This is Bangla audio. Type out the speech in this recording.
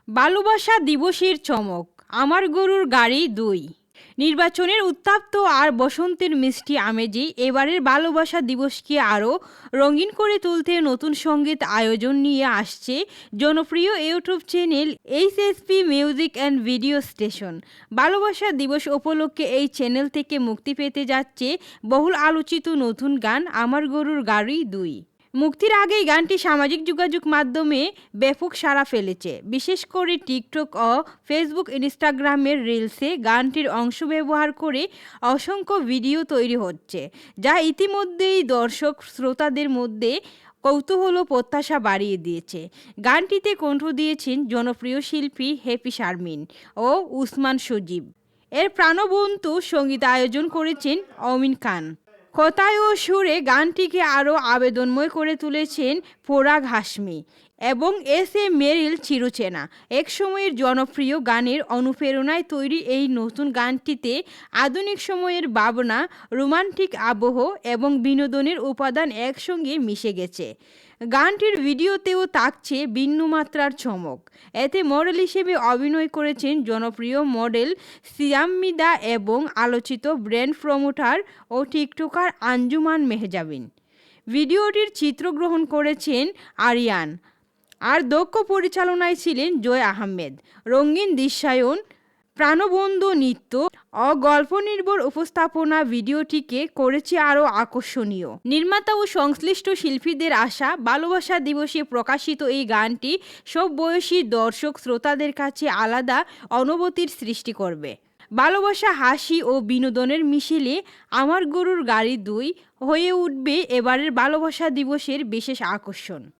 ভালোবাসা দিবসের চমক, আমার গরুর গাড়ি ২। নির্বাচনের উত্তাপ্ত আর বসন্তের মিষ্টি আমেজে এবারের ভালোবাসা দিবসকে আরও রঙিন করে তুলতে নতুন সঙ্গীত আয়োজন নিয়ে আসছে জনপ্রিয় YouTube channel HSP music and video station. ভালোবাসা দিবস উপলক্ষে এই চ্যানেল থেকে মুক্তি পেতে যাচ্ছে বহুল আলোচিত নতুন গান আমার গরুর গাড়ি ২। মুক্তির আগেই গানটি সামাজিক যোগাযোগ মাধ্যমে ব্যাপক সাড়া ফেলেছে। বিশেষ করে টিকটক ও ফেসবুক, ইনস্টাগ্রামের রিলসে গানটির অংশ ব্যবহার করে অসংখ্য ভিডিও তৈরি হচ্ছে, যা ইতিমধ্যেই দর্শক শ্রোতাদের মধ্যে কৌতূহল ও প্রত্যাশা বাড়িয়ে দিয়েছে। গানটিতে কণ্ঠ দিয়েছেন জনপ্রিয় শিল্পী হ্যাপি শারমিন ও উসমান সজীব। এর প্রাণবন্ত সঙ্গীত আয়োজন করেছেন অমিন খান। কথায় ও সুরে গানটিকে আরও আবেদনময় করে তুলেছেন পরাগ হাশমি এবং এস এ মেরিল চিরচেনা। একসময়ের জনপ্রিয় গানের অনুপ্রেরণায় তৈরি এই নতুন গানটিতে আধুনিক সময়ের ভাবনা, রোমান্টিক আবহ এবং বিনোদনের উপাদান একসঙ্গে মিশে গেছে। গানটির ভিডিওতেও থাকছে ভিন্ন মাত্রার চমক। এতে মডেল হিসেবে অভিনয় করেছেন জনপ্রিয় মডেল সিয়াম্মিদা এবং আলোচিত ব্র্যান্ড প্রমোটার ও টিকটকার আঞ্জুমান মেহজাবিন। ভিডিওটির চিত্রগ্রহণ করেছেন আরিয়ান, আর দক্ষ পরিচালনায় ছিলেন জয় আহমেদ। রঙিন দৃশ্যায়ন, প্রাণবন্ত নৃত্য ও গল্পনির্ভর উপস্থাপনা ভিডিওটিকে করেছে আরও আকর্ষণীয়। নির্মাতা ও সংশ্লিষ্ট শিল্পীদের আশা, ভালোবাসা দিবসে প্রকাশিত এই গানটি সব বয়সী দর্শক শ্রোতাদের কাছে আলাদা অনুভূতির সৃষ্টি করবে। ভালোবাসা, হাসি ও বিনোদনের মিশেলে আমার গরুর গাড়ি ২ হয়ে উঠবে এবারের ভালোবাসা দিবসের বিশেষ আকর্ষণ।